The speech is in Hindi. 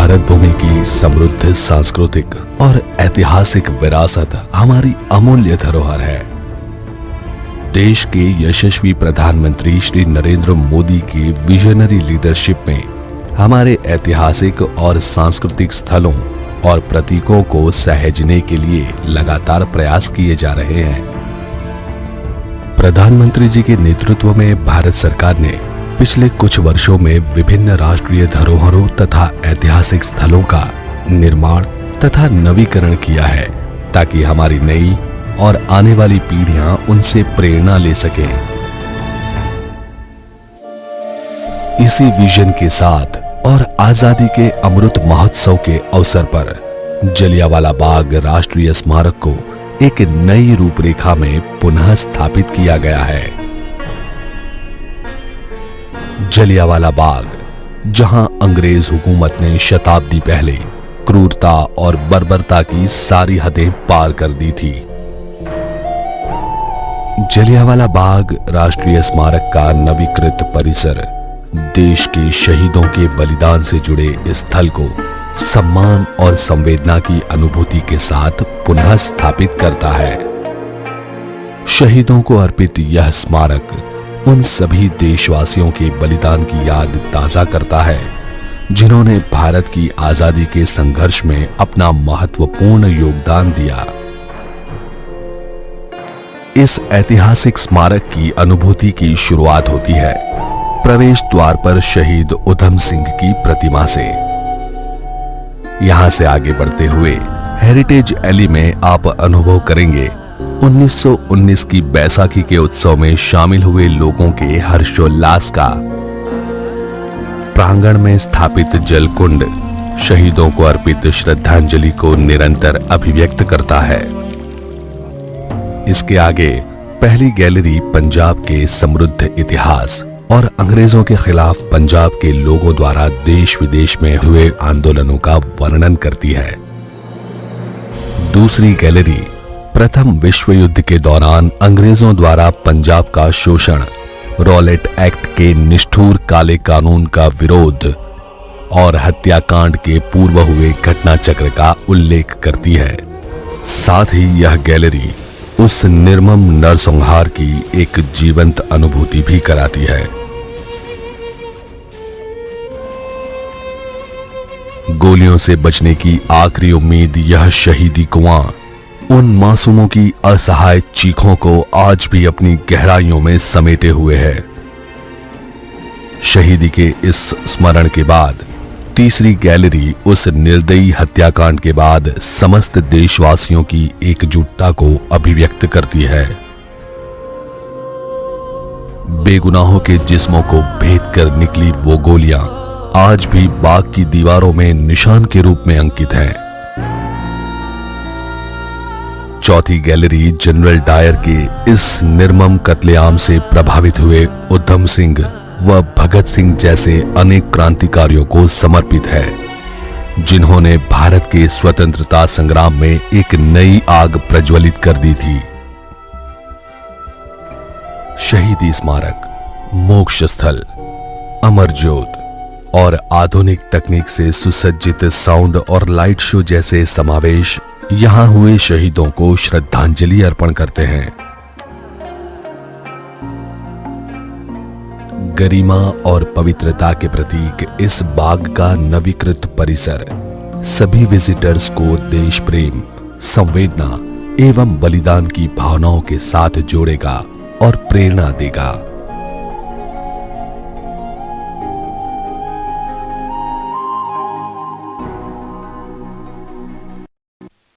भारत भूमि की समृद्ध सांस्कृतिक और ऐतिहासिक विरासत हमारी अमूल्य धरोहर है। देश के यशस्वी प्रधानमंत्री श्री नरेंद्र मोदी की विजनरी लीडरशिप में हमारे ऐतिहासिक और सांस्कृतिक स्थलों और प्रतीकों को सहेजने के लिए लगातार प्रयास किए जा रहे हैं। प्रधानमंत्री जी के नेतृत्व में भारत सरकार ने पिछले कुछ वर्षों में विभिन्न राष्ट्रीय धरोहरों तथा ऐतिहासिक स्थलों का निर्माण तथा नवीकरण किया है, ताकि हमारी नई और आने वाली पीढ़ियां उनसे प्रेरणा ले सकें। इसी विजन के साथ और आजादी के अमृत महोत्सव के अवसर पर जलियांवाला बाग राष्ट्रीय स्मारक को एक नई रूपरेखा में पुनः स्थापित किया गया है। जलियांवाला बाग, जहां अंग्रेज हुकूमत ने शताब्दी पहले क्रूरता और बर्बरता की सारी हदें पार कर दी थी। जलियांवाला बाग राष्ट्रीय स्मारक का नवीकृत परिसर देश के शहीदों के बलिदान से जुड़े इस स्थल को सम्मान और संवेदना की अनुभूति के साथ पुनः स्थापित करता है। शहीदों को अर्पित यह स्मारक उन सभी देशवासियों के बलिदान की याद ताजा करता है, जिन्होंने भारत की आजादी के संघर्ष में अपना महत्वपूर्ण योगदान दिया। इस ऐतिहासिक स्मारक की अनुभूति की शुरुआत होती है प्रवेश द्वार पर शहीद उधम सिंह की प्रतिमा से। यहां से आगे बढ़ते हुए हेरिटेज एली में आप अनुभव करेंगे 1919 की बैसाखी के उत्सव में शामिल हुए लोगों के हर्षोल्लास का। प्रांगण में स्थापित जलकुंड शहीदों को अर्पित श्रद्धांजलि को निरंतर अभिव्यक्त करता है। इसके आगे पहली गैलरी पंजाब के समृद्ध इतिहास और अंग्रेजों के खिलाफ पंजाब के लोगों द्वारा देश विदेश में हुए आंदोलनों का वर्णन करती है। दूसरी गैलरी प्रथम विश्व युद्ध के दौरान अंग्रेजों द्वारा पंजाब का शोषण, रॉलेट एक्ट के निष्ठुर काले कानून का विरोध और हत्याकांड के पूर्व हुए घटना चक्र का उल्लेख करती है। साथ ही यह गैलरी उस निर्मम नरसंहार की एक जीवंत अनुभूति भी कराती है। गोलियों से बचने की आखिरी उम्मीद यह शहीदी कुआं उन मासूमों की असहाय चीखों को आज भी अपनी गहराइयों में समेटे हुए है। शहीदी के इस स्मरण के बाद तीसरी गैलरी उस निर्दयी हत्याकांड के बाद समस्त देशवासियों की एकजुटता को अभिव्यक्त करती है। बेगुनाहों के जिस्मों को भेद कर निकली वो गोलियां आज भी बाग की दीवारों में निशान के रूप में अंकित हैं। चौथी गैलरी जनरल डायर के इस निर्मम कत्लेआम से प्रभावित हुए उधम सिंह व भगत सिंह जैसे अनेक क्रांतिकारियों को समर्पित है, जिन्होंने भारत के स्वतंत्रता संग्राम में एक नई आग प्रज्वलित कर दी थी। शहीदी स्मारक, मोक्ष स्थल, अमर ज्योत और आधुनिक तकनीक से सुसज्जित साउंड और लाइट शो जैसे समावेश यहां हुए शहीदों को श्रद्धांजलि अर्पण करते हैं। गरिमा और पवित्रता के प्रतीक इस बाग का नवीकृत परिसर सभी विजिटर्स को देश प्रेम, संवेदना एवं बलिदान की भावनाओं के साथ जोड़ेगा और प्रेरणा देगा।